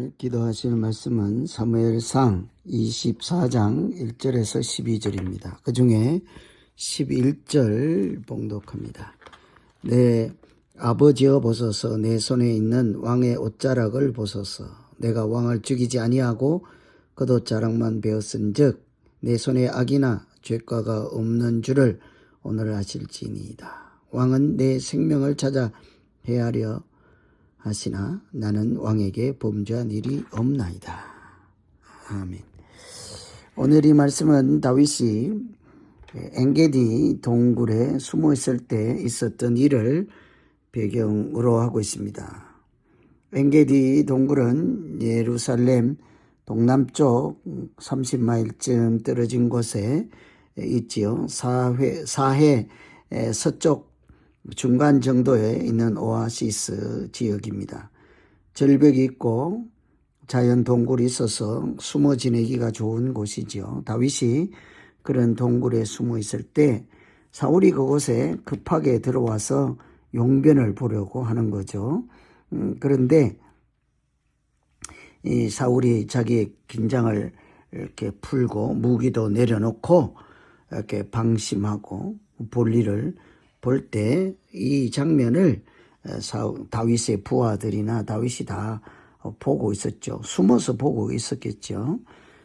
오늘 기도하실 말씀은 사무엘상 24장 1절에서 12절입니다. 그 중에 11절 봉독합니다. 내 아버지여 보소서, 내 손에 있는 왕의 옷자락을 보소서. 내가 왕을 죽이지 아니하고 그 옷자락만 베었은즉 내 손에 악이나 죄과가 없는 줄을 오늘 아실지니이다. 왕은 내 생명을 찾아 해하려 하시나 나는 왕에게 범죄한 일이 없나이다. 아멘. 오늘 이 말씀은 다윗이 엔게디 동굴에 숨어 있을 때 있었던 일을 배경으로 하고 있습니다. 엔게디 동굴은 예루살렘 동남쪽 30마일쯤 떨어진 곳에 있지요. 사해 서쪽 중간 정도에 있는 오아시스 지역입니다. 절벽이 있고 자연 동굴이 있어서 숨어 지내기가 좋은 곳이지요. 다윗이 그런 동굴에 숨어 있을 때 사울이 그곳에 급하게 들어와서 용변을 보려고 하는 거죠. 그런데 이 사울이 자기의 긴장을 이렇게 풀고 무기도 내려놓고 이렇게 방심하고 볼일을 볼 때 이 장면을 다윗의 부하들이나 다윗이 다 보고 있었죠. 숨어서 보고 있었겠죠.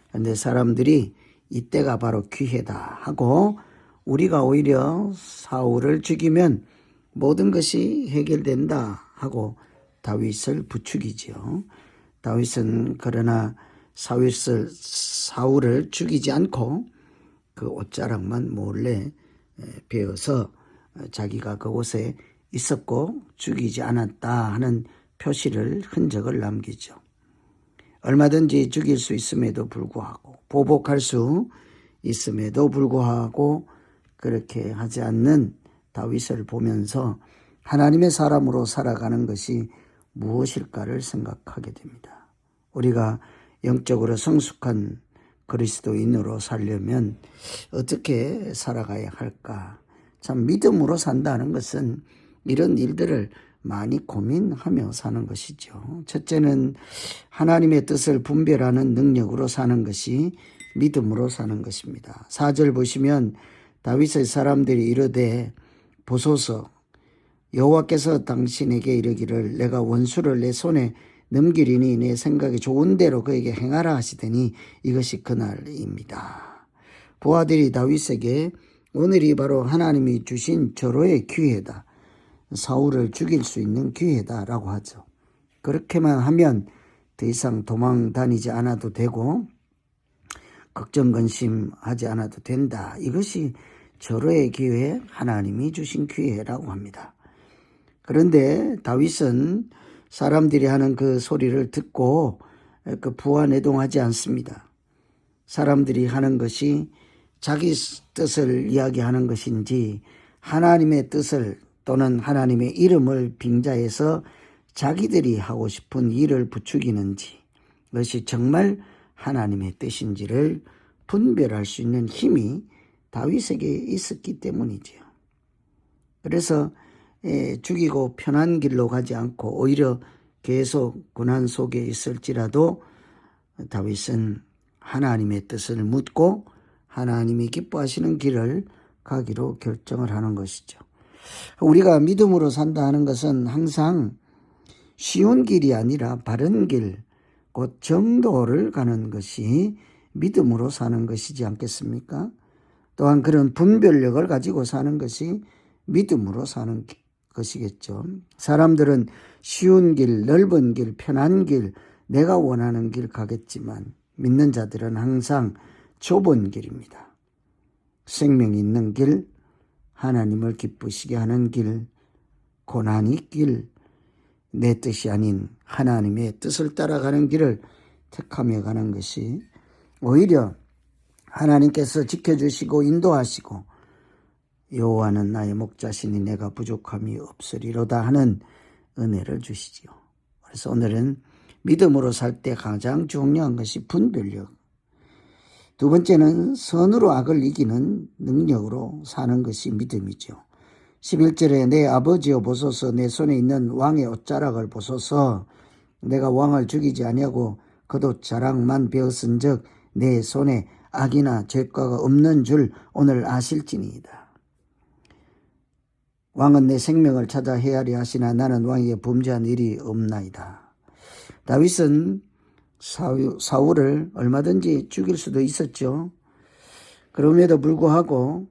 그런데 사람들이 이때가 바로 기회다 하고 우리가 오히려 사울을 죽이면 모든 것이 해결된다 하고 다윗을 부추기죠. 다윗은 그러나 사울을 죽이지 않고 그 옷자락만 몰래 베어서 자기가 그곳에 있었고 죽이지 않았다 하는 표시를 흔적을 남기죠. 얼마든지 죽일 수 있음에도 불구하고 보복할 수 있음에도 불구하고 그렇게 하지 않는 다윗을 보면서 하나님의 사람으로 살아가는 것이 무엇일까를 생각하게 됩니다. 우리가 영적으로 성숙한 그리스도인으로 살려면 어떻게 살아가야 할까? 참 믿음으로 산다는 것은 이런 일들을 많이 고민하며 사는 것이죠. 첫째는 하나님의 뜻을 분별하는 능력으로 사는 것이 믿음으로 사는 것입니다. 4절 보시면 다윗의 사람들이 이르되 보소서, 여호와께서 당신에게 이르기를 내가 원수를 내 손에 넘기리니 내 생각이 좋은 대로 그에게 행하라 하시더니 이것이 그날입니다. 부하들이 다윗에게 오늘이 바로 하나님이 주신 절호의 기회다. 사울을 죽일 수 있는 기회다라고 하죠. 그렇게만 하면 더 이상 도망 다니지 않아도 되고 걱정 근심하지 않아도 된다. 이것이 절호의 기회, 하나님이 주신 기회라고 합니다. 그런데 다윗은 사람들이 하는 그 소리를 듣고 그 부안해동하지 않습니다. 사람들이 하는 것이 자기 뜻을 이야기하는 것인지 하나님의 뜻을 또는 하나님의 이름을 빙자해서 자기들이 하고 싶은 일을 부추기는지 그것이 정말 하나님의 뜻인지를 분별할 수 있는 힘이 다윗에게 있었기 때문이지요. 그래서 죽이고 편한 길로 가지 않고 오히려 계속 고난 속에 있을지라도 다윗은 하나님의 뜻을 묻고 하나님이 기뻐하시는 길을 가기로 결정을 하는 것이죠. 우리가 믿음으로 산다 하는 것은 항상 쉬운 길이 아니라 바른 길, 곧 정도를 가는 것이 믿음으로 사는 것이지 않겠습니까? 또한 그런 분별력을 가지고 사는 것이 믿음으로 사는 것이겠죠. 사람들은 쉬운 길, 넓은 길, 편한 길, 내가 원하는 길 가겠지만 믿는 자들은 항상 좁은 길입니다. 생명이 있는 길, 하나님을 기쁘시게 하는 길, 고난의 길, 내 뜻이 아닌 하나님의 뜻을 따라가는 길을 택하며 가는 것이 오히려 하나님께서 지켜주시고 인도하시고 여호와는 나의 목자시니 내가 부족함이 없으리로다 하는 은혜를 주시지요. 그래서 오늘은 믿음으로 살 때 가장 중요한 것이 분별력. 두 번째는 선으로 악을 이기는 능력으로 사는 것이 믿음이죠. 11절에 내 아버지여 보소서, 내 손에 있는 왕의 옷자락을 보소서. 내가 왕을 죽이지 아니하고 그도 자랑만 베었은즉 내 손에 악이나 죄과가 없는 줄 오늘 아실지니이다. 왕은 내 생명을 찾아 헤아려 하시나 나는 왕에게 범죄한 일이 없나이다. 다윗은 사울을 얼마든지 죽일 수도 있었죠. 그럼에도 불구하고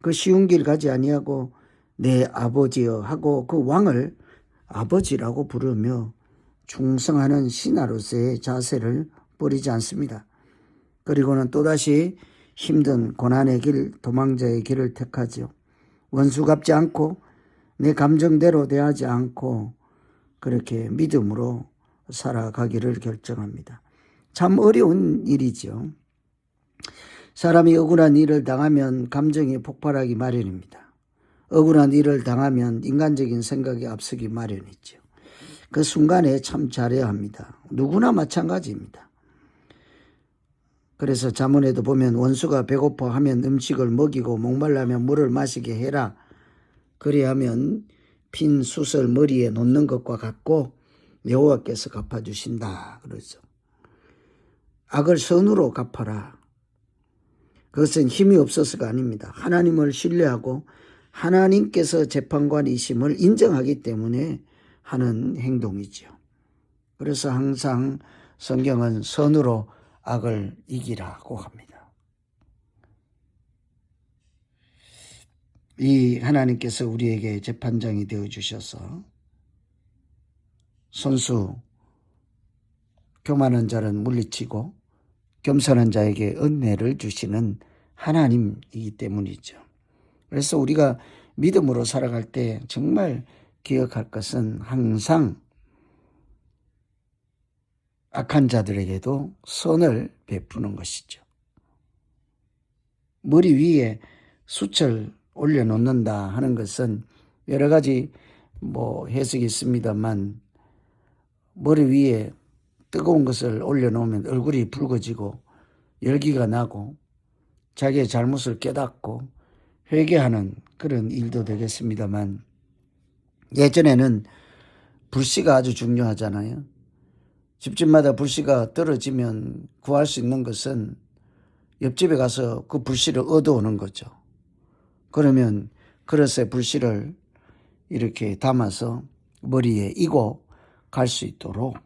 그 쉬운 길 가지 아니하고 내 아버지여 하고 그 왕을 아버지라고 부르며 충성하는 신하로서의 자세를 버리지 않습니다. 그리고는 또다시 힘든 고난의 길, 도망자의 길을 택하죠. 원수 갚지 않고 내 감정대로 대하지 않고 그렇게 믿음으로 살아가기를 결정합니다. 참 어려운 일이죠. 사람이 억울한 일을 당하면 감정이 폭발하기 마련입니다. 억울한 일을 당하면 인간적인 생각이 앞서기 마련이죠. 그 순간에 참 잘해야 합니다. 누구나 마찬가지입니다. 그래서 잠언에도 보면 원수가 배고파하면 음식을 먹이고 목말라면 물을 마시게 해라. 그리하면 빈 숯을 머리에 놓는 것과 같고 여호와께서 갚아주신다. 그러죠. 악을 선으로 갚아라. 그것은 힘이 없어서가 아닙니다. 하나님을 신뢰하고 하나님께서 재판관이심을 인정하기 때문에 하는 행동이죠. 그래서 항상 성경은 선으로 악을 이기라고 합니다. 이 하나님께서 우리에게 재판장이 되어주셔서 선수 교만한 자는 물리치고 겸손한 자에게 은혜를 주시는 하나님이기 때문이죠. 그래서 우리가 믿음으로 살아갈 때 정말 기억할 것은 항상 악한 자들에게도 선을 베푸는 것이죠. 머리 위에 숯을 올려놓는다 하는 것은 여러 가지 해석이 있습니다만 머리 위에 뜨거운 것을 올려놓으면 얼굴이 붉어지고 열기가 나고 자기의 잘못을 깨닫고 회개하는 그런 일도 되겠습니다만 예전에는 불씨가 아주 중요하잖아요. 집집마다 불씨가 떨어지면 구할 수 있는 것은 옆집에 가서 그 불씨를 얻어오는 거죠. 그러면 그릇에 불씨를 이렇게 담아서 머리에 이고 갈 수 있도록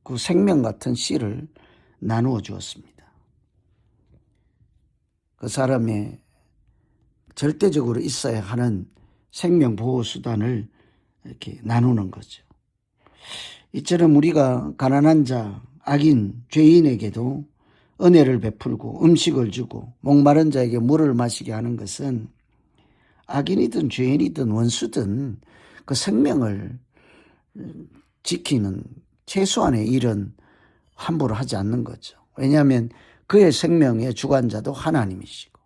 그 생명 같은 씨를 나누어 주었습니다. 그 사람의 절대적으로 있어야 하는 생명 보호 수단을 이렇게 나누는 거죠. 이처럼 우리가 가난한 자, 악인, 죄인에게도 은혜를 베풀고 음식을 주고 목마른 자에게 물을 마시게 하는 것은 악인이든 죄인이든 원수든 그 생명을 지키는 최소한의 일은 함부로 하지 않는 거죠. 왜냐하면 그의 생명의 주관자도 하나님이시고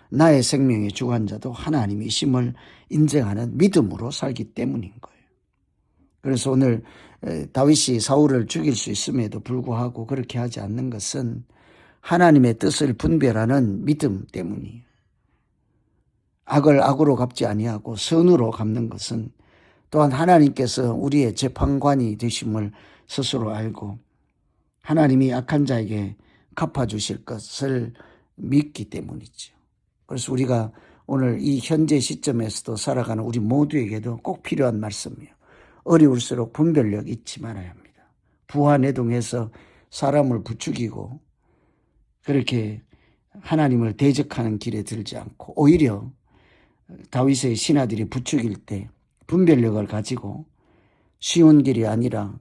나의 생명의 주관자도 하나님이심을 인정하는 믿음으로 살기 때문인 거예요. 그래서 오늘 다윗이 사울을 죽일 수 있음에도 불구하고 그렇게 하지 않는 것은 하나님의 뜻을 분별하는 믿음 때문이에요. 악을 악으로 갚지 아니하고 선으로 갚는 것은 또한 하나님께서 우리의 재판관이 되심을 스스로 알고 하나님이 악한 자에게 갚아주실 것을 믿기 때문이죠. 그래서 우리가 오늘 이 현재 시점에서도 살아가는 우리 모두에게도 꼭 필요한 말씀이에요. 어려울수록 분별력 잊지 말아야 합니다. 부하내동해서 사람을 부추기고 그렇게 하나님을 대적하는 길에 들지 않고 오히려 다윗의 신하들이 부추길 때 분별력을 가지고 쉬운 길이 아니라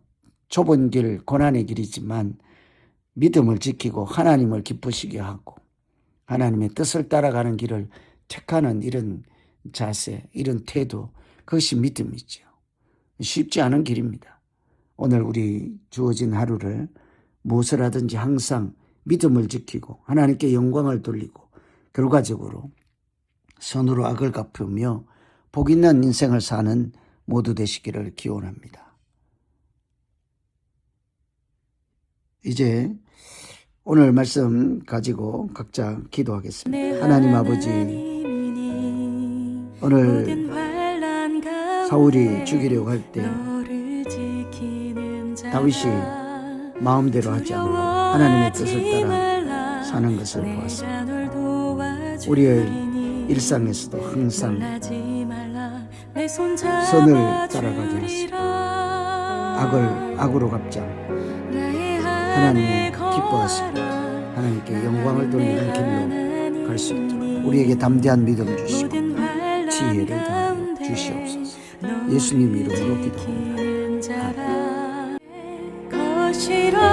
좁은 길, 고난의 길이지만 믿음을 지키고 하나님을 기쁘시게 하고 하나님의 뜻을 따라가는 길을 택하는 이런 자세, 이런 태도, 그것이 믿음이죠. 쉽지 않은 길입니다. 오늘 우리 주어진 하루를 무엇을 하든지 항상 믿음을 지키고 하나님께 영광을 돌리고 결과적으로 선으로 악을 갚으며 복 있는 인생을 사는 모두 되시기를 기원합니다. 이제 오늘 말씀 가지고 각자 기도하겠습니다. 하나님 아버지, 오늘 사울이 죽이려고 할 때 다윗이 마음대로 하지 않고 하나님의 뜻을 따라 사는 것을 보았습니다. 우리의 일상에서도 항상 선을 따라가게 하시고 악으로 갚지 않고 하나님이 기뻐하시고 하나님께 영광을 돌리는 길로 갈 수 있도록 우리에게 담대한 믿음 주시고 지혜를 더하여 주시옵소서. 예수님 이름으로 기도합니다. 아멘.